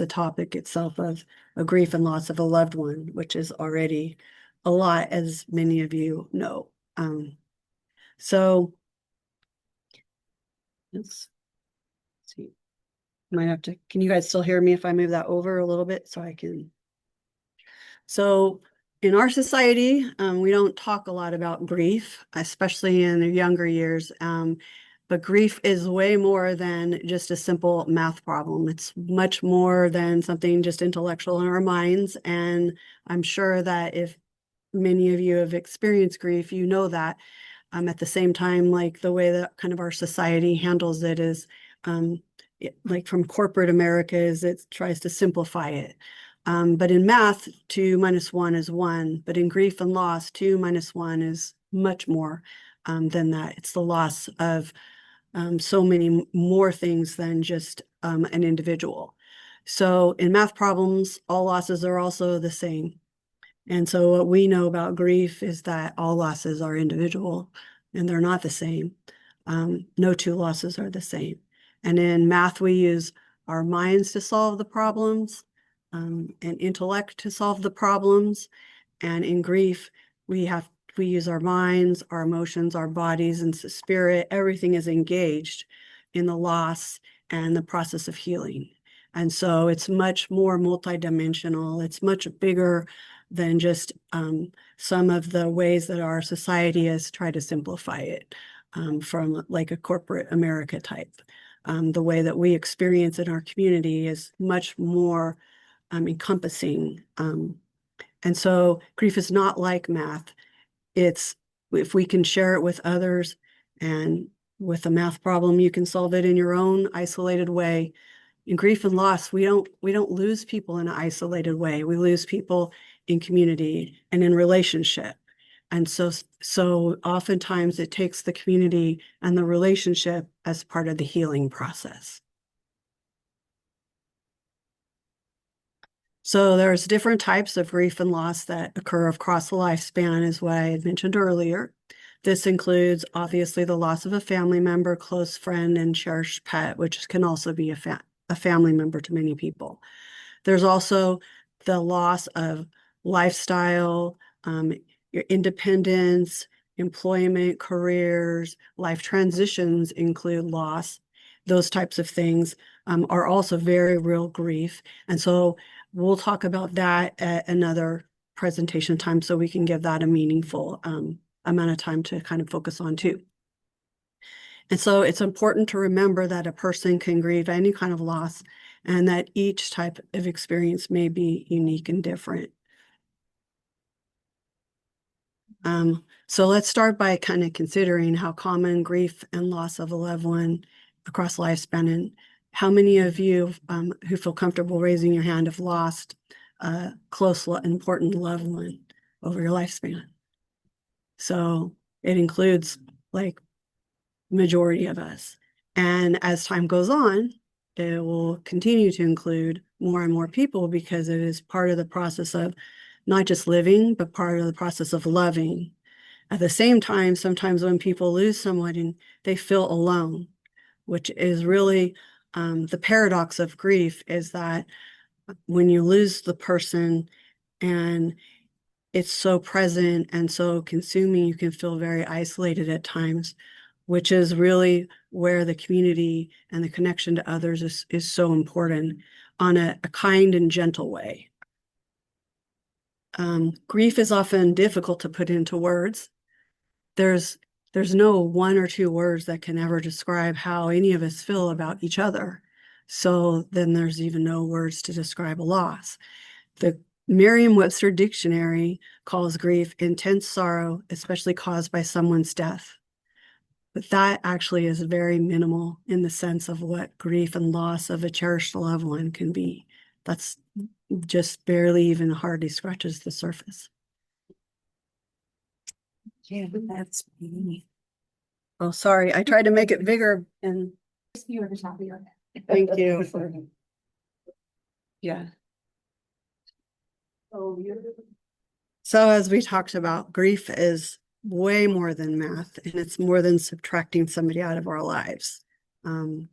the topic itself of a grief and loss of a loved one, which is already a lot, as many of you know. So let's see. Might have to, can you guys still hear me if I move that over a little bit so I can? So in our society, we don't talk a lot about grief, especially in the younger years. But grief is way more than just a simple math problem. It's much more than something just intellectual in our minds. And I'm sure that if many of you have experienced grief, you know that. At the same time, like the way that kind of our society handles it is, like from corporate America, is it tries to simplify it. But in math, 2 minus 1 is 1. But in grief and loss, 2 minus 1 is much more than that. It's the loss of so many more things than just an individual. So in math problems, all losses are also the same. And so what we know about grief is that all losses are individual and they're not the same. No two losses are the same. And in math, we use our minds to solve the problems, and intellect to solve the problems. And in grief, we use our minds, our emotions, our bodies, and spirit. Everything is engaged in the loss and the process of healing. And so it's much more multidimensional. It's much bigger than just some of the ways that our society has tried to simplify it, from like a corporate America type. The way that we experience in our community is much more encompassing. And so grief is not like math. It's if we can share it with others, and with a math problem, you can solve it in your own isolated way. In grief and loss, we don't lose people in an isolated way. We lose people in community and in relationship. And so oftentimes it takes the community and the relationship as part of the healing process. So there's different types of grief and loss that occur across the lifespan, is what I had mentioned earlier. This includes obviously the loss of a family member, close friend, and cherished pet, which can also be a family member to many people. There's also the loss of lifestyle, your independence, employment, careers, life transitions include loss. Those types of things are also very real grief. And so we'll talk about that at another presentation time so we can give that a meaningful amount of time to kind of focus on too. And so it's important to remember that a person can grieve any kind of loss and that each type of experience may be unique and different. So let's start by kind of considering how common grief and loss of a loved one across lifespan, and how many of you who feel comfortable raising your hand have lost a close, important loved one over your lifespan. So it includes like majority of us. And as time goes on, it will continue to include more and more people because it is part of the process of not just living, but part of the process of loving. At the same time, sometimes when people lose someone and they feel alone, which is really the paradox of grief, is that when you lose the person and it's so present and so consuming, you can feel very isolated at times, which is really where the community and the connection to others is so important on a kind and gentle way. Grief is often difficult to put into words. There's no 1 or 2 words that can ever describe how any of us feel about each other. So then there's even no words to describe a loss. The Merriam-Webster dictionary calls grief intense sorrow, especially caused by someone's death. But that actually is very minimal in the sense of what grief and loss of a cherished loved one can be. That's just barely even hardly scratches the surface. Yeah, that's me. Oh, sorry. I tried to make it bigger and You were the top of your head. thank you for, yeah. So as we talked about, grief is way more than math, and it's more than subtracting somebody out of our lives. And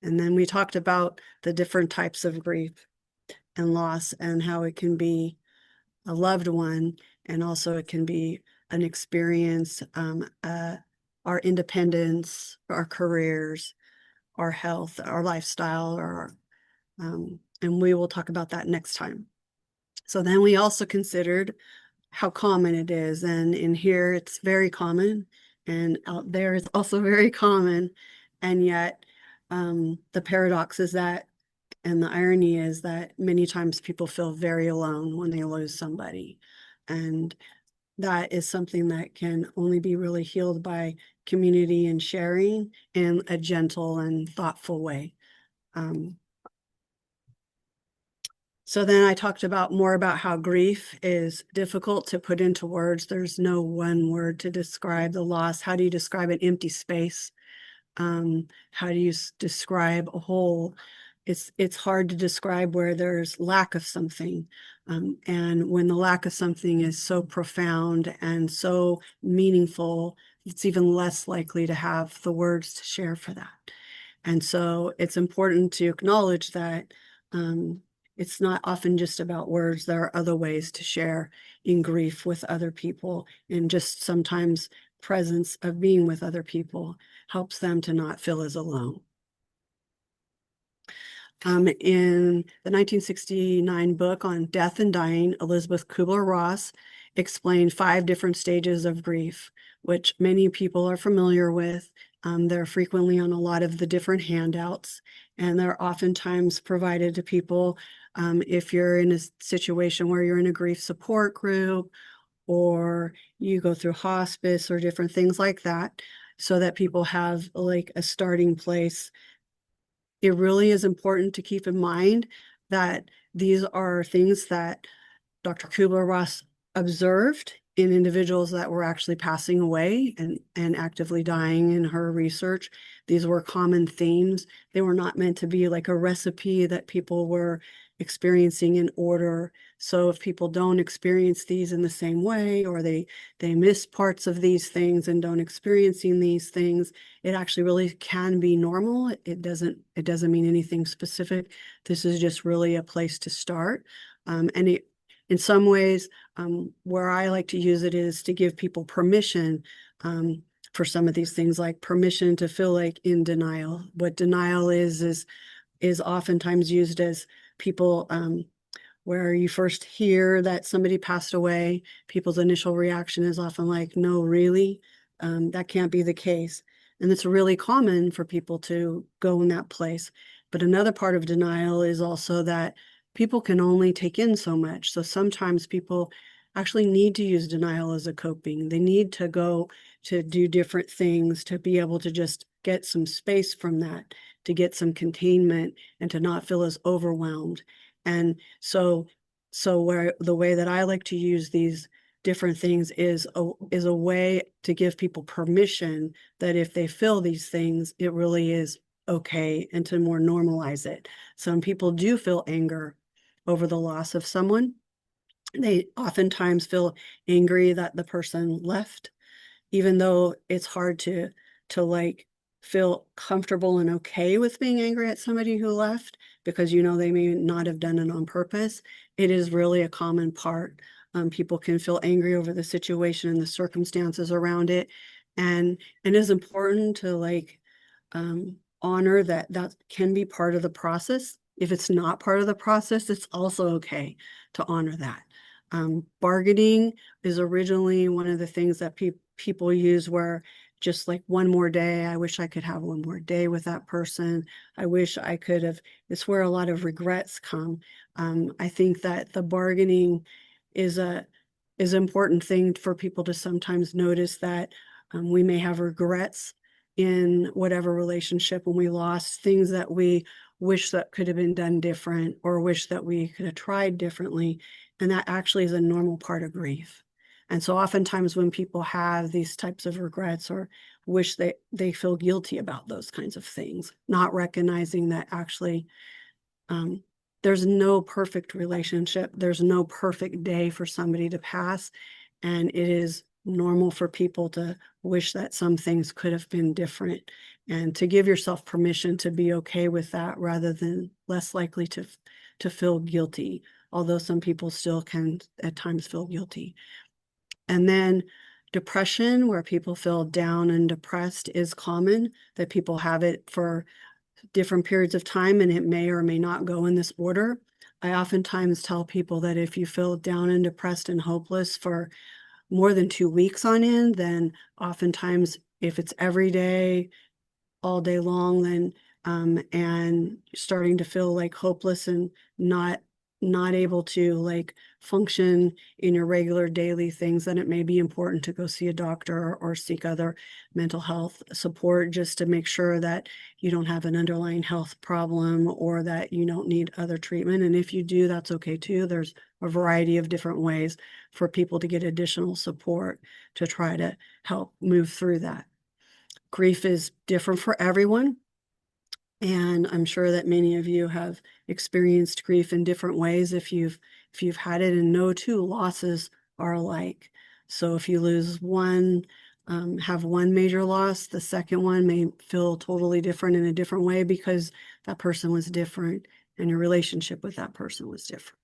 then we talked about the different types of grief. and loss, and how it can be a loved one, and also it can be an experience, our independence, our careers, our health, our lifestyle, and we will talk about that next time. So then we also considered how common it is. And in here, it's very common. And out there, it's also very common. And yet, the paradox is that, and the irony is that many times people feel very alone when they lose somebody. And that is something that can only be really healed by community and sharing in a gentle and thoughtful way. So then I talked more about how grief is difficult to put into words. There's no one word to describe the loss. How do you describe an empty space? How do you describe a hole? It's hard to describe where there's lack of something. And when the lack of something is so profound and so meaningful, it's even less likely to have the words to share for that. And so it's important to acknowledge that it's not often just about words. There are other ways to share in grief with other people, and just sometimes presence of being with other people helps them to not feel as alone. In the 1969 book on death and dying, Elizabeth Kubler-Ross explained 5 different stages of grief, which many people are familiar with. They're frequently on a lot of the different handouts, and they're oftentimes provided to people if you're in a situation where you're in a grief support group, or you go through hospice or different things like that, so that people have like a starting place. It really is important to keep in mind that these are things that Dr. Kubler-Ross observed in individuals that were actually passing away and actively dying in her research. These were common themes. They were not meant to be like a recipe that people were experiencing in order. So if people don't experience these in the same way, or they miss parts of these things and don't experiencing these things, it actually really can be normal. It doesn't mean anything specific. This is just really a place to start. And in some ways, where I like to use it is to give people permission for some of these things, like permission to feel like in denial. What denial is oftentimes used as people, where you first hear that somebody passed away, people's initial reaction is often like, no, really? That can't be the case. And it's really common for people to go in that place. But another part of denial is also that people can only take in so much. So sometimes people actually need to use denial as a coping. They need to go to do different things to be able to just get some space from that, to get some containment, and to not feel as overwhelmed. And so where the way that I like to use these different things is a way to give people permission that if they feel these things, it really is okay, and to more normalize it. Some people do feel anger over the loss of someone. They oftentimes feel angry that the person left, even though it's hard to like feel comfortable and okay with being angry at somebody who left, because they may not have done it on purpose. It is really a common part. People can feel angry over the situation and the circumstances around it, and it is important to like honor that can be part of the process. If it's not part of the process, it's also okay to honor that. Bargaining is originally one of the things that people use, where just like one more day, I wish I could have one more day with that person. I wish I could have. It's where a lot of regrets come. I think that the bargaining is an important thing for people to sometimes notice, that we may have regrets in whatever relationship when we lost things that we wish that could have been done different, or wish that we could have tried differently. And that actually is a normal part of grief. And so oftentimes when people have these types of regrets, or wish, they feel guilty about those kinds of things, not recognizing that actually there's no perfect relationship. There's no perfect day for somebody to pass. And it is normal for people to wish that some things could have been different, and to give yourself permission to be okay with that, rather than less likely to to feel guilty, although some people still can at times feel guilty. And then depression, where people feel down and depressed, is common, that people have it for different periods of time, and it may or may not go in this order. I oftentimes tell people that if you feel down and depressed and hopeless for more than 2 weeks on end, then oftentimes if it's every day, all day long, then and starting to feel like hopeless and not able to like function in your regular daily things, then it may be important to go see a doctor or seek other mental health support, just to make sure that you don't have an underlying health problem or that you don't need other treatment. And if you do, that's okay too. There's a variety of different ways for people to get additional support to try to help move through that. Grief is different for everyone. And I'm sure that many of you have experienced grief in different ways if you've had it, and no two losses are alike. So if you lose one, have one major loss, the second one may feel totally different in a different way because that person was different and your relationship with that person was different.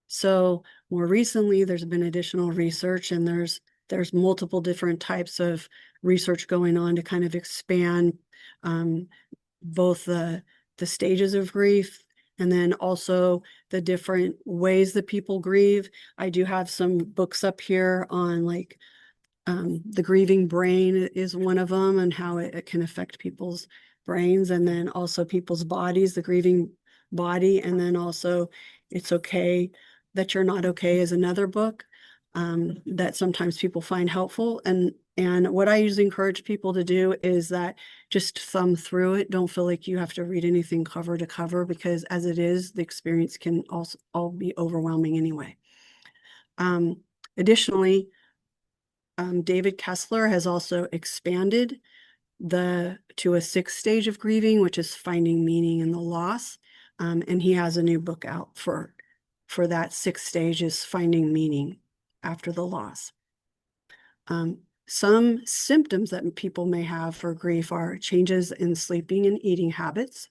So more recently, there's been additional research, and there's multiple different types of research going on to kind of expand both the stages of grief and then also the different ways that people grieve. I do have some books up here on like the grieving brain is one of them, and how it can affect people's brains, and then also people's bodies, the grieving body, and then also It's Okay That You're Not Okay is another book that sometimes people find helpful. And what I usually encourage people to do is that just thumb through it. Don't feel like you have to read anything cover to cover, because as it is, the experience can also all be overwhelming anyway. Additionally, David Kessler has also expanded to a 6th stage of grieving, which is finding meaning in the loss. And he has a new book out for that 6th stage, is finding meaning after the loss. Some symptoms that people may have for grief are changes in sleeping and eating habits,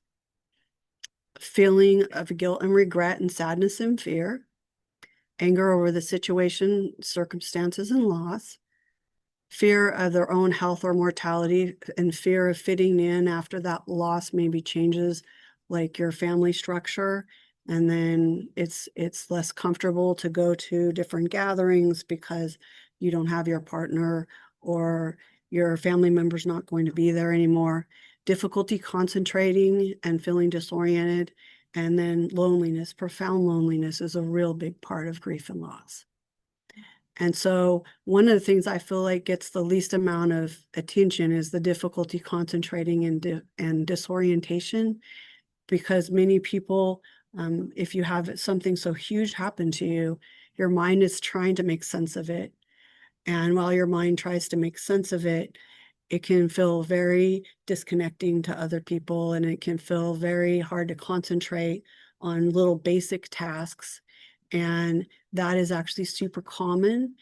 feeling of guilt and regret and sadness and fear, anger over the situation, circumstances, and loss, fear of their own health or mortality, and fear of fitting in after that loss maybe changes like your family structure. And then it's less comfortable to go to different gatherings because you don't have your partner or your family member's not going to be there anymore. Difficulty concentrating and feeling disoriented. And then loneliness, profound loneliness, is a real big part of grief and loss. And so one of the things I feel like gets the least amount of attention is the difficulty concentrating and disorientation, because many people, if you have something so huge happen to you, your mind is trying to make sense of it. And while your mind tries to make sense of it, it can feel very disconnecting to other people, and it can feel very hard to concentrate on little basic tasks. And that is actually super common,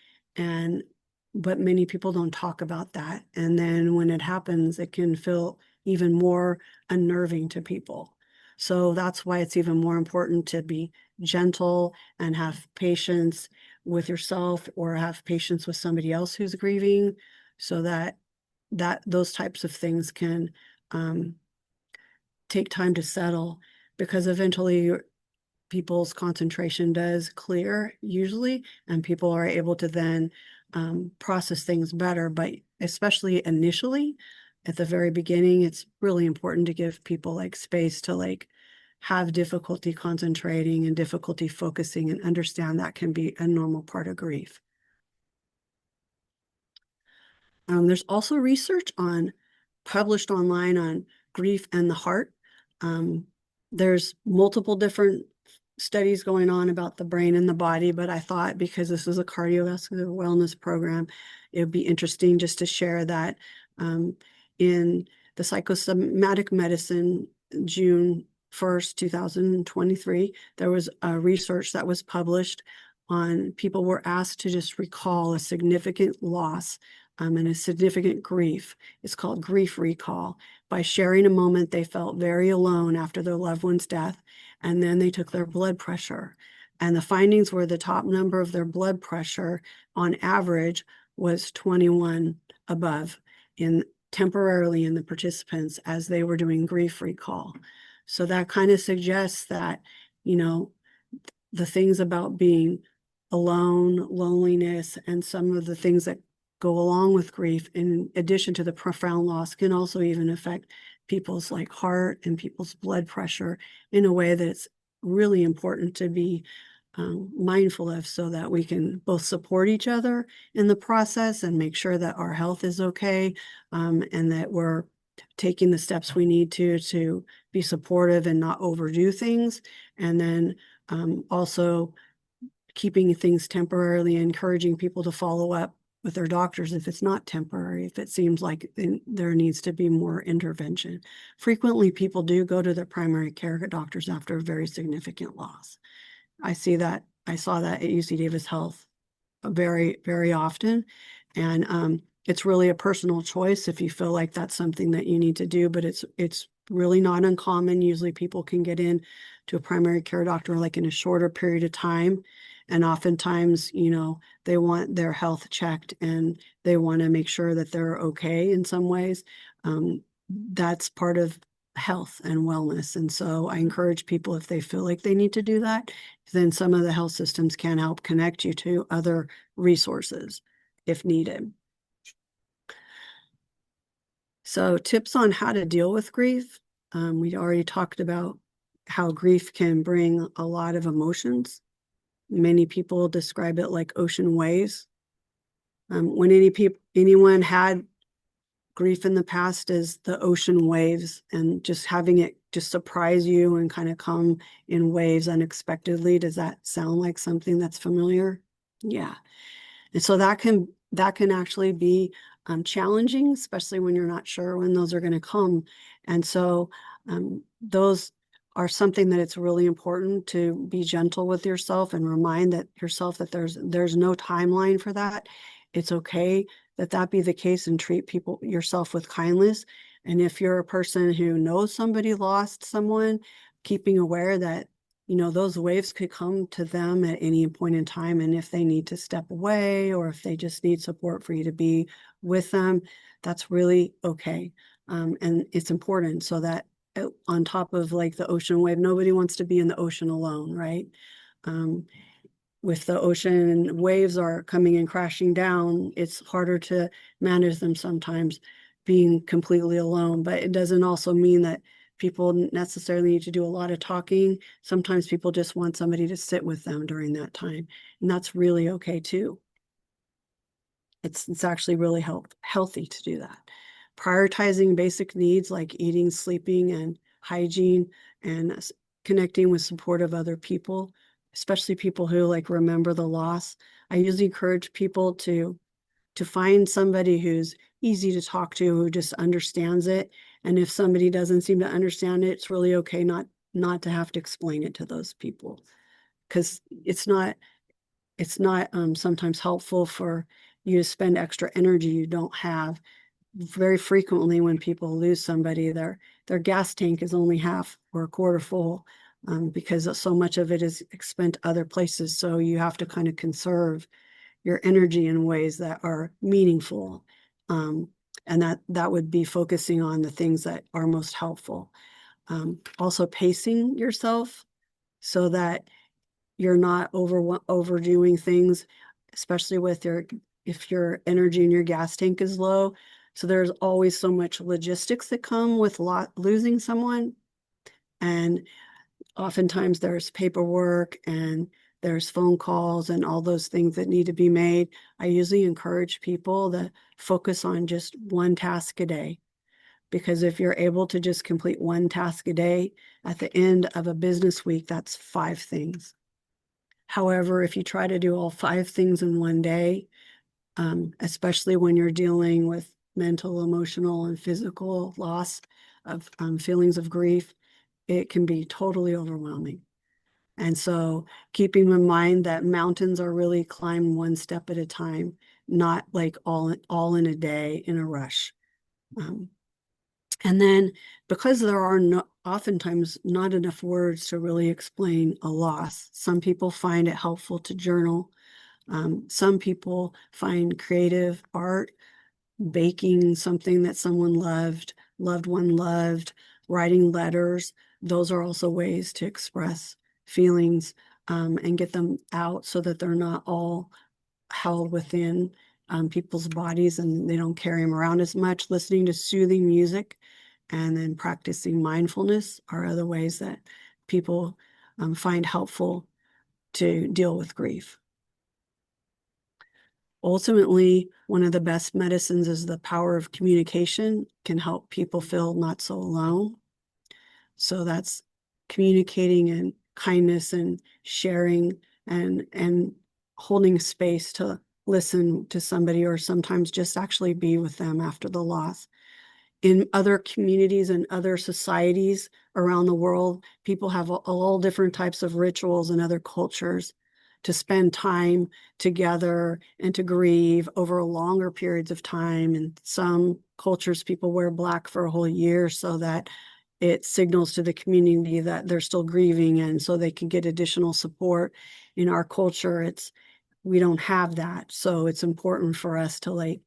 but many people don't talk about that. And then when it happens, it can feel even more unnerving to people. So that's why it's even more important to be gentle and have patience with yourself, or have patience with somebody else who's grieving, so that those types of things can take time to settle, because eventually people's concentration does clear usually, and people are able to then process things better. But especially initially, at the very beginning, it's really important to give people like space to like have difficulty concentrating and difficulty focusing, and understand that can be a normal part of grief. There's also research published online on grief and the heart. There's multiple different studies going on about the brain and the body, but I thought because this is a cardiovascular wellness program, it would be interesting just to share that in the Psychosomatic Medicine, June 1st, 2023, there was a research that was published on people were asked to just recall a significant loss and a significant grief. It's called grief recall. By sharing a moment they felt very alone after their loved one's death, and then they took their blood pressure. And the findings were the top number of their blood pressure on average was 21 above temporarily in the participants as they were doing grief recall. So that kind of suggests that, the things about being alone, loneliness, and some of the things that go along with grief, in addition to the profound loss, can also even affect people's like heart and people's blood pressure in a way that's really important to be mindful of, so that we can both support each other in the process and make sure that our health is okay, and that we're taking the steps we need to be supportive and not overdo things. And then also keeping things temporarily, encouraging people to follow up with their doctors if it's not temporary, if it seems like there needs to be more intervention. Frequently, people do go to their primary care doctors after a very significant loss. I saw that at UC Davis Health very, very often. And it's really a personal choice if you feel like that's something that you need to do, but it's really not uncommon. Usually people can get in to a primary care doctor like in a shorter period of time. And oftentimes, they want their health checked and they want to make sure that they're okay in some ways. That's part of health and wellness. And so I encourage people, if they feel like they need to do that, then some of the health systems can help connect you to other resources if needed. So tips on how to deal with grief. We already talked about how grief can bring a lot of emotions. Many people describe it like ocean waves. When anyone had grief in the past as the ocean waves, and just having it just surprise you and kind of come in waves unexpectedly. Does that sound like something that's familiar? Yeah. And so that can actually be challenging, especially when you're not sure when those are going to come. And so those are something that it's really important to be gentle with yourself and remind yourself that there's no timeline for that. It's okay that be the case, and treat yourself with kindness. And if you're a person who knows somebody lost someone, keeping aware that those waves could come to them at any point in time. And if they need to step away, or if they just need support for you to be with them, that's really okay. And it's important, so that on top of like the ocean wave, nobody wants to be in the ocean alone, right? With the ocean waves are coming and crashing down, it's harder to manage them sometimes being completely alone. But it doesn't also mean that people necessarily need to do a lot of talking. Sometimes people just want somebody to sit with them during that time, and that's really okay too. It's actually really healthy to do that. Prioritizing basic needs like eating, sleeping, and hygiene, and connecting with supportive other people, especially people who like remember the loss. I usually encourage people to find somebody who's easy to talk to, who just understands it. And if somebody doesn't seem to understand it, it's really okay not to have to explain it to those people, because it's not sometimes helpful for you to spend extra energy you don't have. Very frequently when people lose somebody, their gas tank is only half or a quarter full, because so much of it is spent other places. So you have to kind of conserve your energy in ways that are meaningful. And that would be focusing on the things that are most helpful. Also pacing yourself so that you're not overdoing things, especially if your energy in your gas tank is low. So there's always so much logistics that come with losing someone. And oftentimes there's paperwork and there's phone calls and all those things that need to be made. I usually encourage people to focus on just one task a day, because if you're able to just complete one task a day at the end of a business week, that's 5 things. However, if you try to do all 5 things in one day, especially when you're dealing with mental, emotional, and physical loss of feelings of grief, it can be totally overwhelming. And so keeping in mind that mountains are really climbed one step at a time, not like all in a day in a rush. And then because there are oftentimes not enough words to really explain a loss, some people find it helpful to journal. Some people find creative art, baking something that someone loved one loved, writing letters. Those are also ways to express feelings and get them out so that they're not all held within people's bodies and they don't carry them around as much. Listening to soothing music and then practicing mindfulness are other ways that people find helpful to deal with grief. Ultimately, one of the best medicines is the power of communication can help people feel not so alone. So that's communicating and kindness and sharing and holding space to listen to somebody or sometimes just actually be with them after the loss. In other communities and other societies around the world, people have all different types of rituals and other cultures to spend time together and to grieve over longer periods of time. In some cultures, people wear black for a whole year so that it signals to the community that they're still grieving and so they can get additional support. In our culture, we don't have that. So it's important for us to like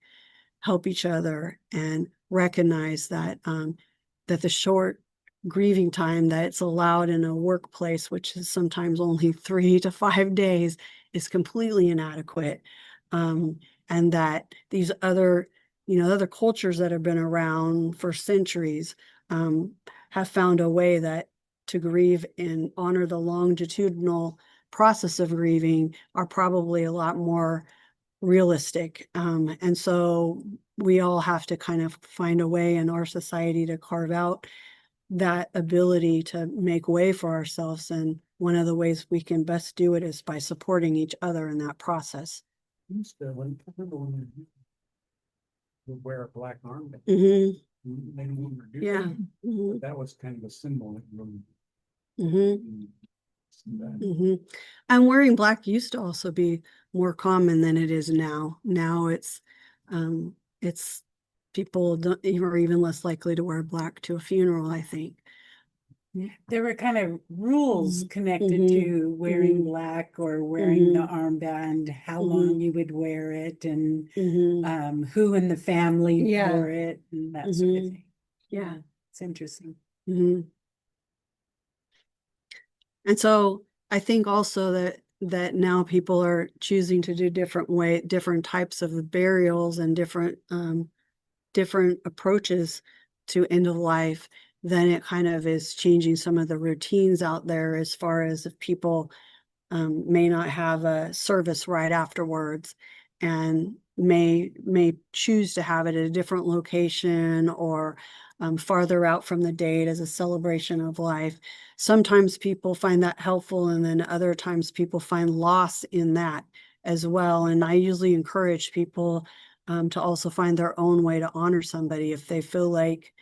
help each other and recognize that that the short grieving time that it's allowed in a workplace, which is sometimes only 3 to 5 days, is completely inadequate. And that these other, other cultures that have been around for centuries have found a way that to grieve and honor the longitudinal process of grieving are probably a lot more realistic. And so we all have to kind of find a way in our society to carve out that ability to make way for ourselves. And one of the ways we can best do it is by supporting each other in that process. I remember when you would wear a black armband. They no longer do Yeah. that. But that was kind of a symbol that And wearing black used to also be more common than it is now. Now it's people are even less likely to wear black to a funeral, I think. There were kind of rules connected to wearing black or wearing the armband, how long you would wear it, and who in the family wore it, and that sort of thing. Yeah. It's interesting. And so I think also that now people are choosing to do different types of burials and different approaches to end of life. Then it kind of is changing some of the routines out there as far as if people may not have a service right afterwards and may choose to have it at a different location or farther out from the date as a celebration of life. Sometimes people find that helpful, and then other times people find loss in that as well. And I usually encourage people to also find their own way to honor somebody if they feel like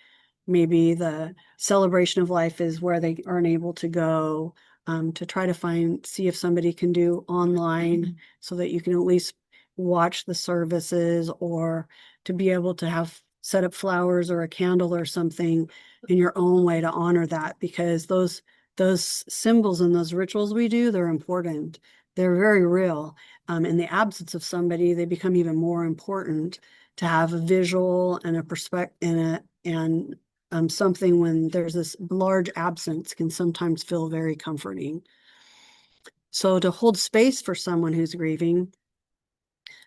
maybe the celebration of life is where they aren't able to go, to try to see if somebody can do online so that you can at least watch the services, or to be able to set up flowers or a candle or something in your own way to honor that, because those symbols and those rituals we do, they're important. They're very real. In the absence of somebody, they become even more important to have a visual and a perspective and something when there's this large absence can sometimes feel very comforting. So to hold space for someone who's grieving,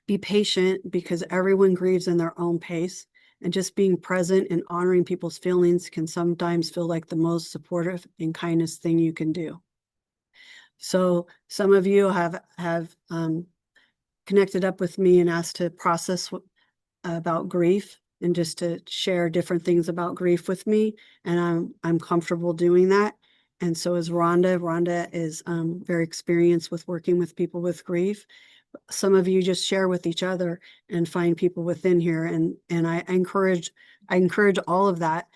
be patient because everyone grieves in their own pace, and just being present and honoring people's feelings can sometimes feel like the most supportive and kindest thing you can do. So some of you have connected up with me and asked to process about grief and just to share different things about grief with me. And I'm comfortable doing that. And so is Rhonda. Rhonda is very experienced with working with people with grief. Some of you just share with each other and find people within here. And I encourage all of that.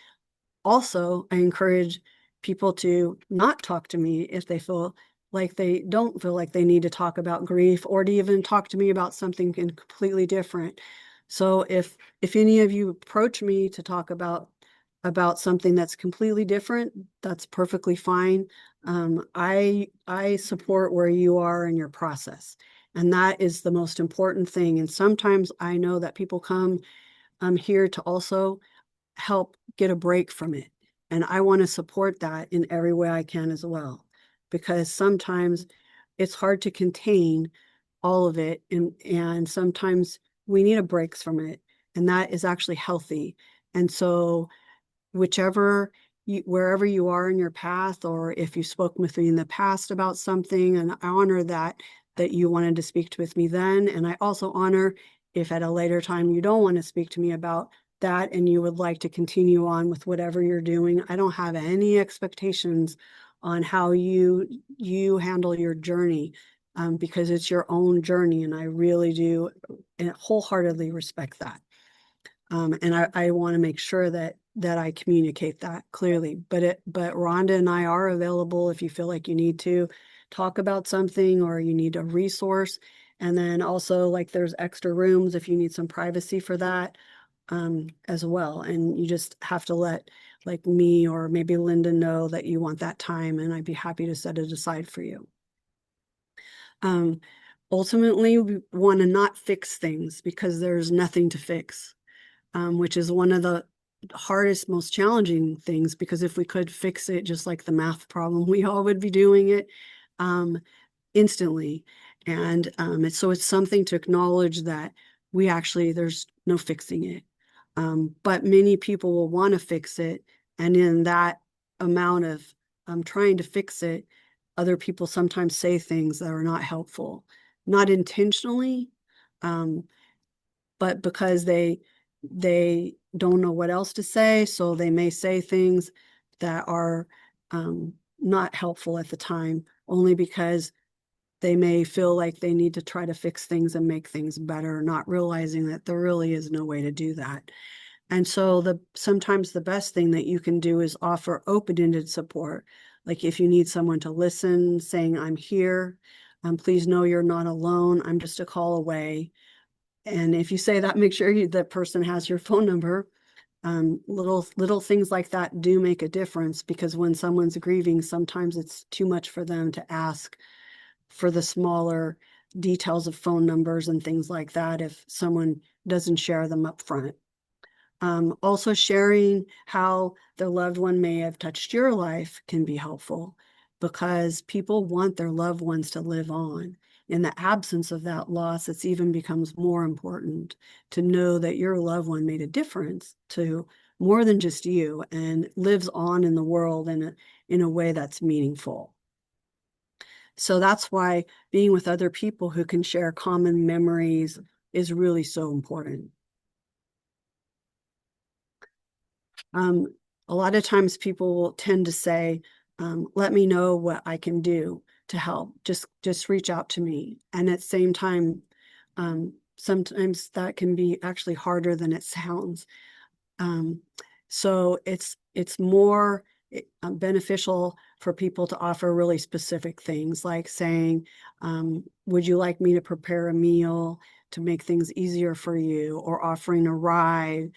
Also, I encourage people to not talk to me if they feel like they don't feel like they need to talk about grief or to even talk to me about something completely different. So if any of you approach me to talk about something that's completely different, that's perfectly fine. I support where you are in your process, and that is the most important thing. And sometimes I know that people come here to also help get a break from it. And I want to support that in every way I can as well, because sometimes it's hard to contain all of it. And sometimes we need a breaks from it. And that is actually healthy. And so wherever you are in your path, or if you spoke with me in the past about something, and I honor that you wanted to speak with me then. And I also honor if at a later time you don't want to speak to me about that and you would like to continue on with whatever you're doing. I don't have any expectations on how you handle your journey, because it's your own journey, and I really do wholeheartedly respect that. And I want to make sure that I communicate that clearly. But Rhonda and I are available if you feel like you need to talk about something or you need a resource. And then also, like, there's extra rooms if you need some privacy for that as well. And you just have to let like me or maybe Linda know that you want that time, and I'd be happy to set it aside for you. Ultimately, we want to not fix things because there's nothing to fix. Which is one of the hardest, most challenging things, because if we could fix it just like the math problem, we all would be doing it instantly. And so it's something to acknowledge that there's no fixing it. But many people will want to fix it. And in that amount of trying to fix it, other people sometimes say things that are not helpful, not intentionally, but because they don't know what else to say, so they may say things that are not helpful at the time, only because they may feel like they need to try to fix things and make things better, not realizing that there really is no way to do that. And so sometimes the best thing that you can do is offer open-ended support. Like if you need someone to listen, saying, I'm here, please know you're not alone, I'm just a call away. And if you say that, make sure that person has your phone number. Little things like that do make a difference, because when someone's grieving, sometimes it's too much for them to ask for the smaller details of phone numbers and things like that if someone doesn't share them up front. Also, sharing how their loved one may have touched your life can be helpful, because people want their loved ones to live on. In the absence of that loss, it even becomes more important to know that your loved one made a difference to more than just you and lives on in the world in a way that's meaningful. So that's why being with other people who can share common memories is really so important. A lot of times people will tend to say, let me know what I can do to help. Just reach out to me. And at the same time, sometimes that can be actually harder than it sounds. So it's more beneficial for people to offer really specific things, like saying, would you like me to prepare a meal to make things easier for you, or offering a ride,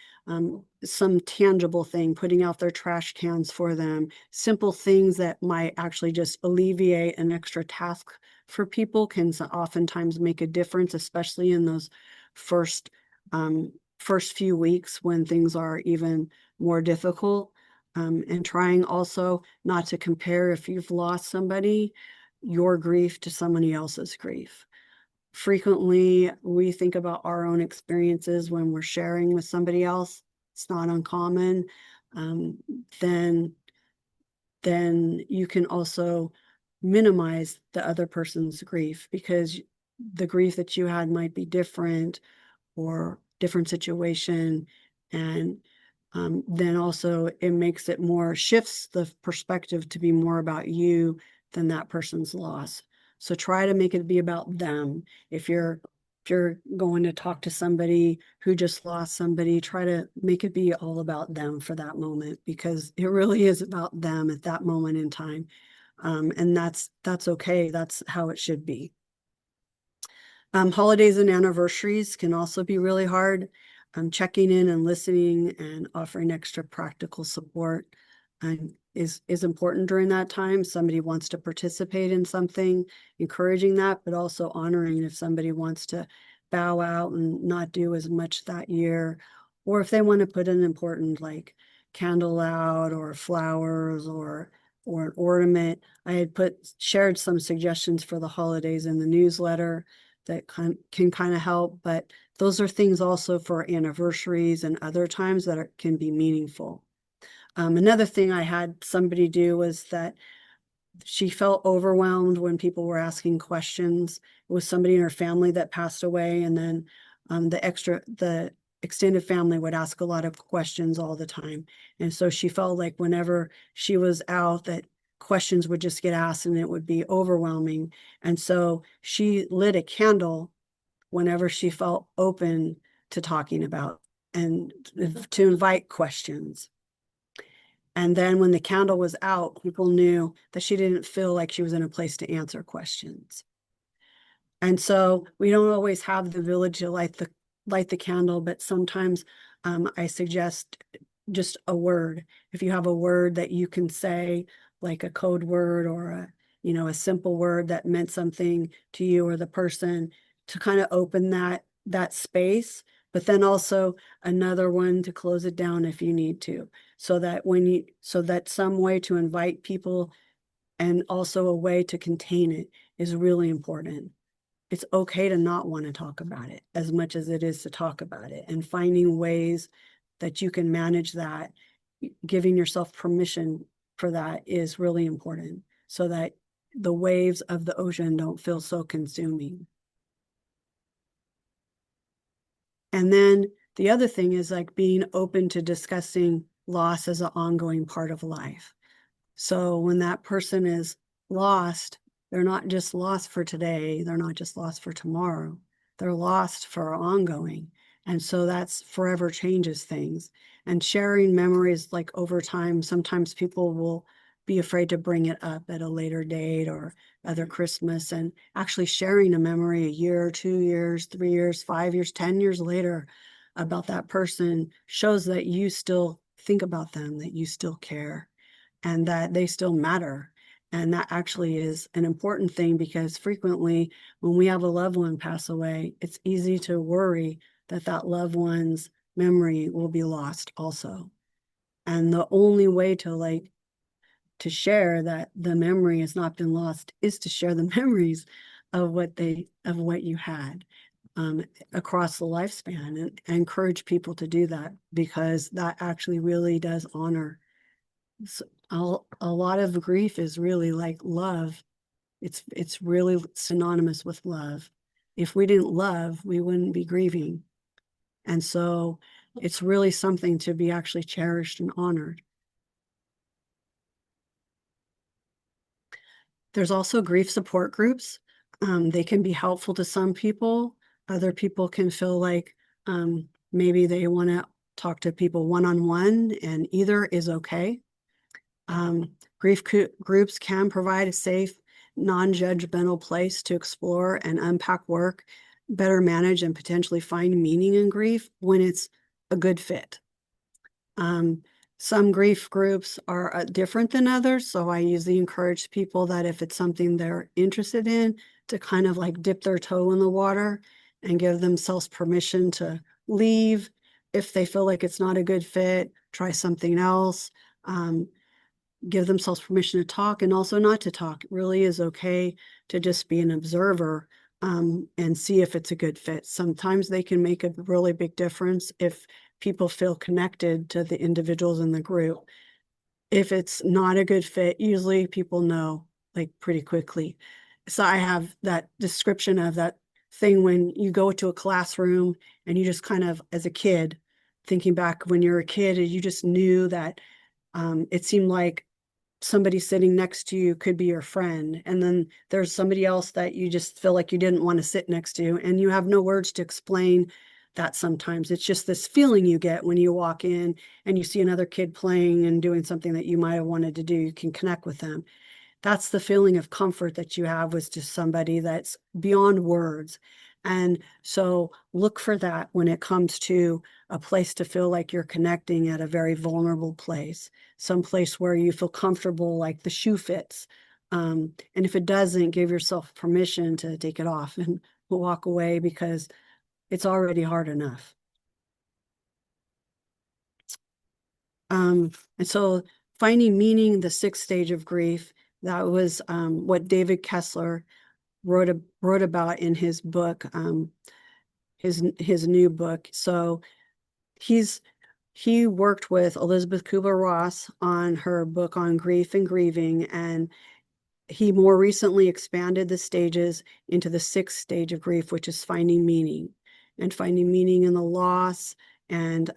some tangible thing, putting out their trash cans for them. Simple things that might actually just alleviate an extra task for people can oftentimes make a difference, especially in those first few weeks when things are even more difficult. And trying also not to compare, if you've lost somebody, your grief to somebody else's grief. Frequently, we think about our own experiences when we're sharing with somebody else. It's not uncommon. Then you can also minimize the other person's grief, because the grief that you had might be different or different situation. And then also it makes it shifts the perspective to be more about you than that person's loss. So try to make it be about them. If you're going to talk to somebody who just lost somebody, try to make it be all about them for that moment, because it really is about them at that moment in time. And that's okay. That's how it should be. Holidays and anniversaries can also be really hard. Checking in and listening and offering extra practical support is important during that time. Somebody wants to participate in something, encouraging that, but also honoring if somebody wants to bow out and not do as much that year, or if they want to put an important like candle out or flowers or an ornament. I had shared some suggestions for the holidays in the newsletter that can kind of help, but those are things also for anniversaries and other times that can be meaningful. Another thing I had somebody do was that she felt overwhelmed when people were asking questions. It was somebody in her family that passed away, and then the extended family would ask a lot of questions all the time. And so she felt like whenever she was out, that questions would just get asked and it would be overwhelming. And so she lit a candle whenever she felt open to talking about and to invite questions. And then when the candle was out, people knew that she didn't feel like she was in a place to answer questions. And so we don't always have the village to light the candle, but sometimes I suggest just a word. If you have a word that you can say, like a code word or a simple word that meant something to you or the person, to kind of open that space, but then also another one to close it down if you need to, so that some way to invite people and also a way to contain it is really important. It's okay to not want to talk about it as much as it is to talk about it, and finding ways that you can manage that, giving yourself permission for that is really important, so that the waves of the ocean don't feel so consuming. And then the other thing is like being open to discussing loss as an ongoing part of life. So when that person is lost, they're not just lost for today, they're not just lost for tomorrow, they're lost for ongoing. And so that's forever changes things. And sharing memories, like over time, sometimes people will be afraid to bring it up at a later date or other Christmas, and actually sharing a memory a year, 2 years, 3 years, 5 years, 10 years later about that person shows that you still think about them, that you still care, and that they still matter. And that actually is an important thing, because frequently when we have a loved one pass away, it's easy to worry that that loved one's memory will be lost also. And the only way to share that the memory has not been lost is to share the memories of what you had across the lifespan, and encourage people to do that, because that actually really does honor. So a lot of grief is really like love. It's really synonymous with love. If we didn't love, we wouldn't be grieving. And so it's really something to be actually cherished and honored. There's also grief support groups. They can be helpful to some people. Other people can feel like maybe they want to talk to people one-on-one, and either is okay. Grief groups can provide a safe, non-judgmental place to explore and unpack work, better manage, and potentially find meaning in grief when it's a good fit. Some grief groups are different than others, so I usually encourage people that if it's something they're interested in, to kind of like dip their toe in the water and give themselves permission to leave. If they feel like it's not a good fit, try something else. Give themselves permission to talk and also not to talk. It really is okay to just be an observer and see if it's a good fit. Sometimes they can make a really big difference if people feel connected to the individuals in the group. If it's not a good fit, usually people know like pretty quickly. So I have that description of that thing when you go to a classroom and you just kind of, as a kid, thinking back when you're a kid, you just knew that it seemed like somebody sitting next to you could be your friend. And then there's somebody else that you just feel like you didn't want to sit next to, and you have no words to explain that sometimes. It's just this feeling you get when you walk in and you see another kid playing and doing something that you might have wanted to do. You can connect with them. that's the feeling of comfort that you have with just somebody that's beyond words. And so look for that when it comes to a place to feel like you're connecting at a very vulnerable place, some place where you feel comfortable, like the shoe fits. And if it doesn't, give yourself permission to take it off and walk away, because it's already hard enough. And so finding meaning, the sixth stage of grief, that was what David Kessler wrote about in his book, his new book. So he worked with Elizabeth Kubler-Ross on her book on grief and grieving, and he more recently expanded the stages into the sixth stage of grief, which is finding meaning, and finding meaning in the loss. And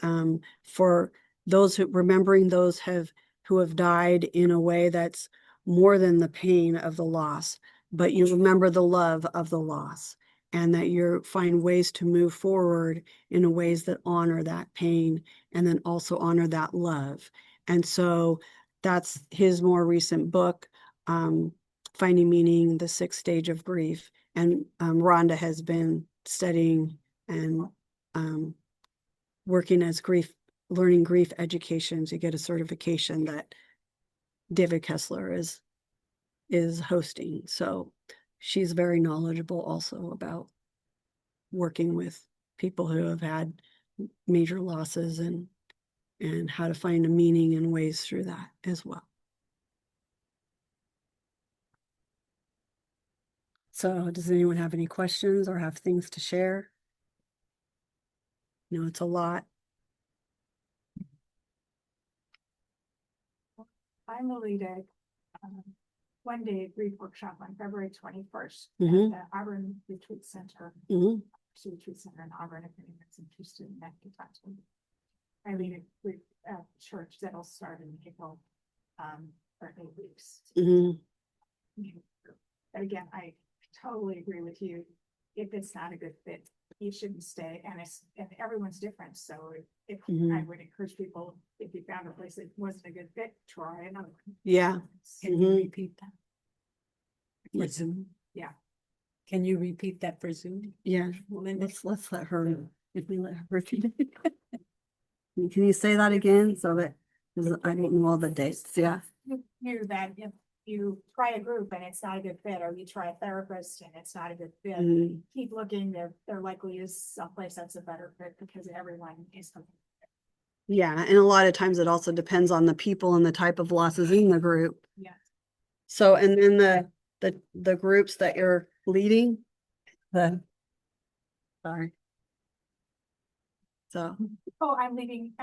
for those who, remembering those who have died in a way that's more than the pain of the loss, but you remember the love of the loss, and that you find ways to move forward in ways that honor that pain and then also honor that love. And so that's his more recent book, Finding Meaning, the sixth stage of grief. And Rhonda has been studying and working as learning grief education to get a certification that David Kessler is hosting. So she's very knowledgeable also about working with people who have had major losses and how to find a meaning and ways through that as well. So does anyone have any questions or have things to share? No, it's a lot. I'm the lead at one-day grief workshop on February 21st Mhm. at the Auburn Retreat Center. Mhm. Retreat Center in Auburn, if anyone's interested in that, to talk to me. I lead a grief church that'll start in April for 8 weeks. Mhm. But again, I totally agree with you. If it's not a good fit, you shouldn't stay. And everyone's different. So if I would encourage people, if you found a place that wasn't a good fit, try another one. Yeah. Can you Mhm. repeat that? For Yeah. Zoom? Yeah. Can you repeat that for Zoom? Yeah. Linda? Let's let her, if we let her repeat it. Can you say that again so that, because I don't know all the dates. Yeah. You knew that if you try a group and it's not a good fit, or you try a therapist and it's not a good fit, Mhm. keep looking. There likely is someplace that's a better fit, because everyone is. Yeah. And a lot of times it also depends on the people and the type of losses in the group. Yeah. So, and then the groups that you're leading, sorry. So, Oh, I'm leading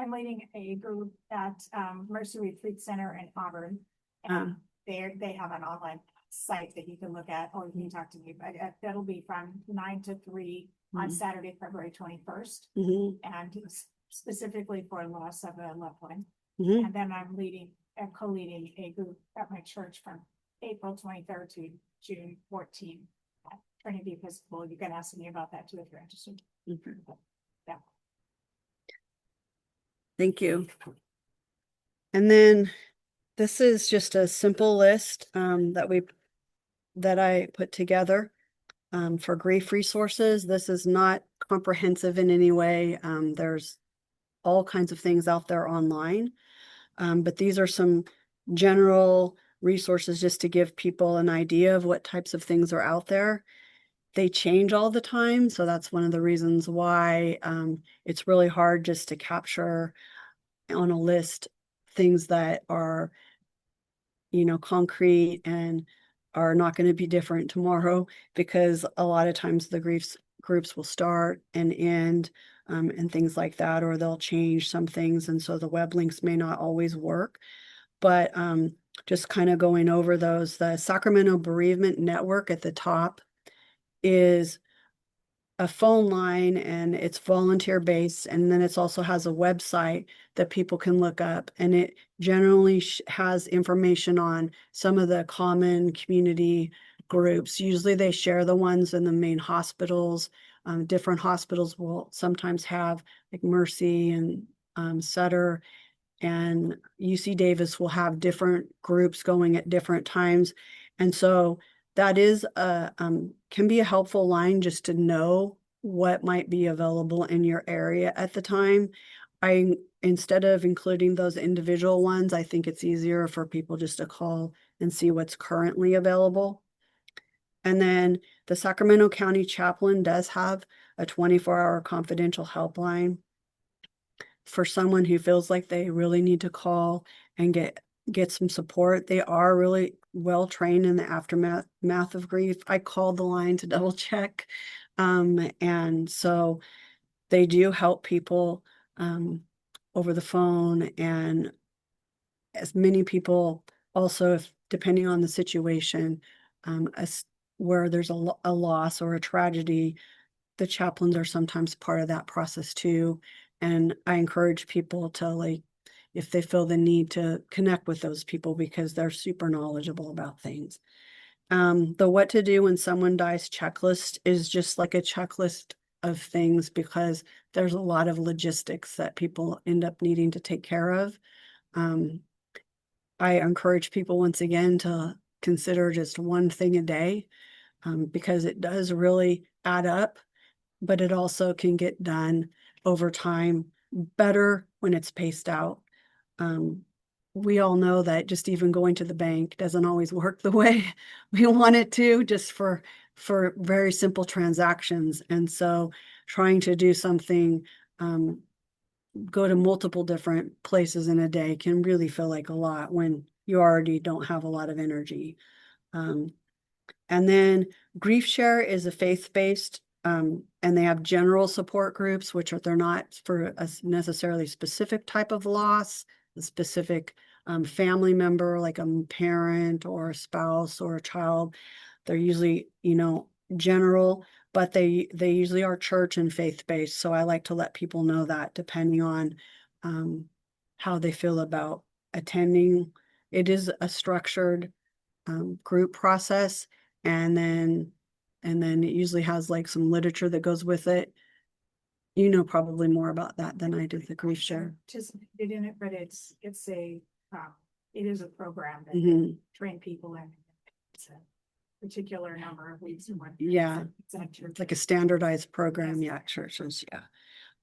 a group at Mercy Retreat Center in Auburn. And they have an online site that you can look at, or you can talk to me, but that'll be from 9 to 3 on Saturday, February 21st. mhm, And specifically for loss of a loved one. mhm. And then I'm co-leading a group at my church from April 23rd to June 14th at Trinity Episcopal. You can ask me about that too if you're interested. Okay. Yeah. Thank you. And then this is just a simple list that I put together for grief resources. This is not comprehensive in any way. There's all kinds of things out there online. But these are some general resources just to give people an idea of what types of things are out there. They change all the time. So that's one of the reasons why it's really hard just to capture on a list things that are, concrete and are not going to be different tomorrow, because a lot of times the groups will start and end and things like that, or they'll change some things. And so the web links may not always work, but just kind of going over those. The Sacramento Bereavement Network at the top is a phone line, and it's volunteer based, and then it also has a website that people can look up, and it generally has information on some of the common community groups. Usually they share the ones in the main hospitals. Different hospitals will sometimes have, like Mercy and Sutter and UC Davis will have different groups going at different times. And so that is can be a helpful line just to know what might be available in your area at the time. Instead of including those individual ones, I think it's easier for people just to call and see what's currently available. And then the Sacramento County Chaplain does have a 24-hour confidential helpline for someone who feels like they really need to call and get some support. They are really well trained in the aftermath of grief. I called the line to double check. And so they do help people over the phone, and as many people also, if depending on the situation, where there's a loss or a tragedy, the chaplains are sometimes part of that process too. And I encourage people to, like, if they feel the need, to connect with those people because they're super knowledgeable about things. The what to do when someone dies checklist is just like a checklist of things because there's a lot of logistics that people end up needing to take care of. I encourage people once again to consider just one thing a day because it does really add up, but it also can get done over time better when it's paced out. We all know that just even going to the bank doesn't always work the way we want it to, just for very simple transactions. And so trying to do something, go to multiple different places in a day can really feel like a lot when you already don't have a lot of energy. And then Grief Share is a faith-based, and they have general support groups, which they're not for a necessarily specific type of loss, a specific family member, like a parent or a spouse or a child. They're usually, general, but they usually are church and faith-based. So I like to let people know that depending on how they feel about attending. It is a structured group process, and then it usually has like some literature that goes with it. You know probably more about that than I do, the Grief Share. Participated in it, but it's a it is a program that Mhm. train people in. It's a particular number of weeks and what. Yeah. It's Like a standardized program. Yes. Yeah, churches. Yeah.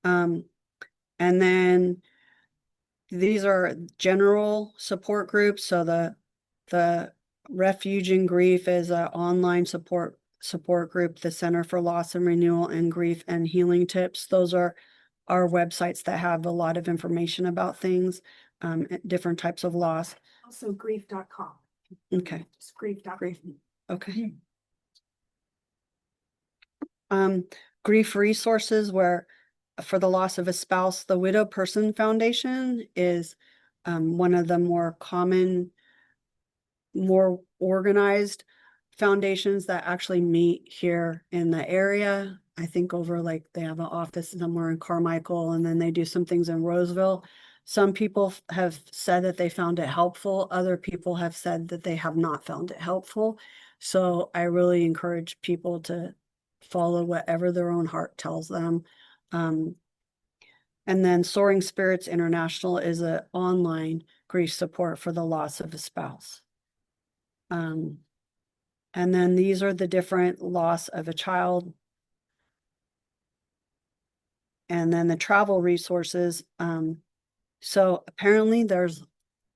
And then these are general support groups. So the Refuge in Grief is an online support group. The Center for Loss and Renewal and Grief and Healing Tips. Those are our websites that have a lot of information about things, different types of loss. Also grief.com. Okay. Just grief.com. Grief. Okay. Grief resources, where for the loss of a spouse, the Widow Person Foundation is one of the more common, more organized foundations that actually meet here in the area. I think over, like, they have an office somewhere in Carmichael, and then they do some things in Roseville. Some people have said that they found it helpful. Other people have said that they have not found it helpful. So I really encourage people to follow whatever their own heart tells them. And then Soaring Spirits International is an online grief support for the loss of a spouse. And then these are the different loss of a child. And then the travel resources. So apparently there's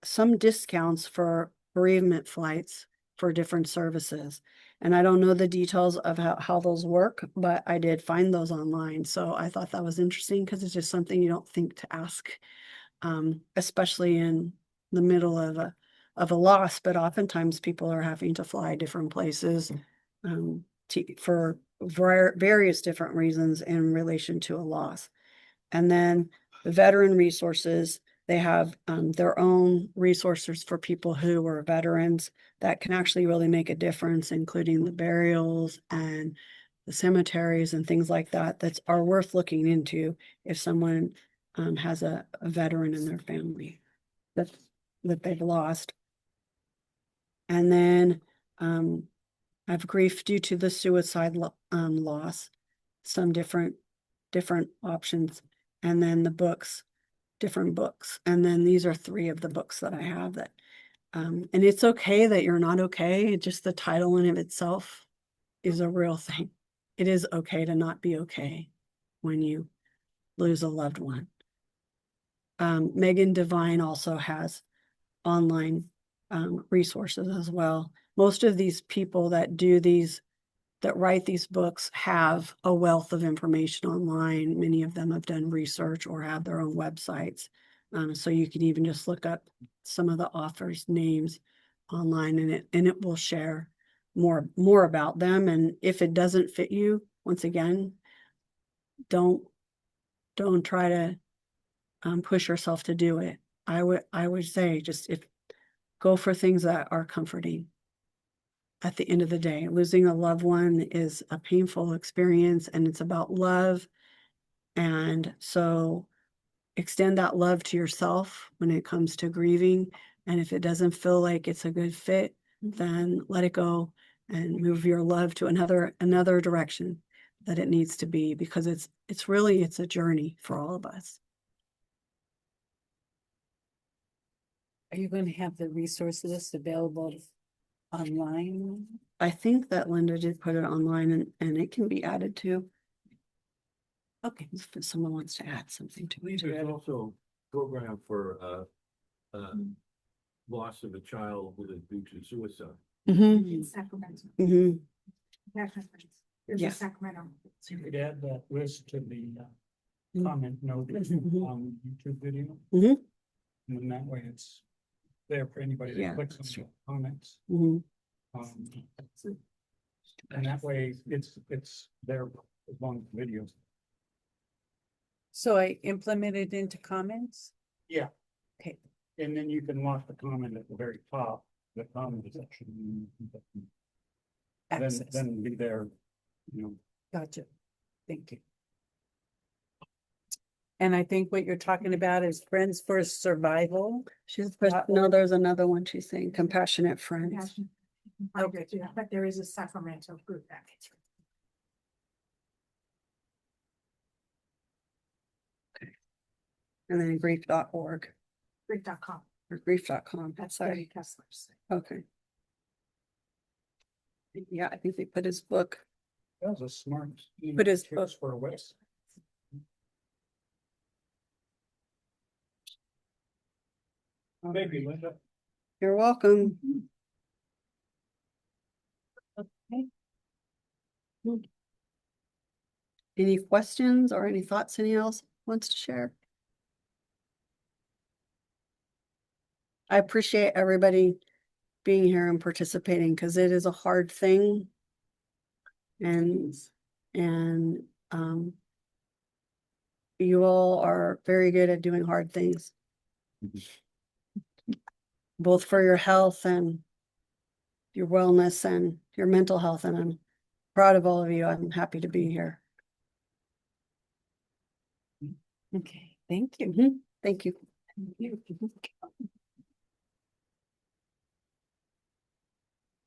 some discounts for bereavement flights for different services. And I don't know the details of how those work, but I did find those online. So I thought that was interesting because it's just something you don't think to ask, especially in the middle of a loss. But oftentimes people are having to fly different places for various different reasons in relation to a loss. And then the veteran resources, they have their own resources for people who are veterans that can actually really make a difference, including the burials and the cemeteries and things like that are worth looking into if someone has a veteran in their family that they've lost. And then I have grief due to the suicide loss, some different options. And then the books different books. And then these are 3 of the books that I have that, and it's okay that you're not okay. Just the title in of itself is a real thing. It is okay to not be okay when you lose a loved one. Megan Devine also has online resources as well. Most of these people that write these books have a wealth of information online. Many of them have done research or have their own websites. So you can even just look up some of the authors' names online, and it will share more about them. And if it doesn't fit you, once again, don't try to push yourself to do it. I would say just go for things that are comforting. At the end of the day, losing a loved one is a painful experience, and it's about love. And so extend that love to yourself when it comes to grieving. And if it doesn't feel like it's a good fit, then let it go and move your love to another direction that it needs to be, because it's a journey for all of us. Are you going to have the resource list available online? I think that Linda did put it online, and it can be added to. Okay. If someone wants to add something to believe it. there's also a program for loss of a child with a due to suicide. Mm-hmm. In Sacramento. Mm-hmm. There's Yeah. a Sacramento. So you could add that list to the comment note Mhm. on the YouTube video. Mhm. And then that way it's there for anybody Yeah, that clicks that's on the comments. Mm-hmm. And that way it's there as long as the videos. So I implemented into comments? Yeah. Okay. And then you can lock the comment at the very top, the comment section. Access. Then it'll be there, you know. Gotcha. Thank you. And I think what you're talking about is Friends for Survival. No, there's another one she's saying, Compassionate Friends. Compassion. Okay, yeah, but there is a Sacramento group that. And then grief.org Group.com. or grief.com. That's Sorry. Debbie Kessler's. Okay. Yeah, I think they put his book. That was a smart. But his tips book- for a website. Maybe, Linda. You're welcome. Okay. Any questions or any thoughts anyone else wants to share? I appreciate everybody being here and participating, because it is a hard thing. And you all are very good at doing hard things, both for your health and your wellness and your mental health. And I'm proud of all of you. I'm happy to be here. Okay, thank you. Mhm. Thank you. Thank you.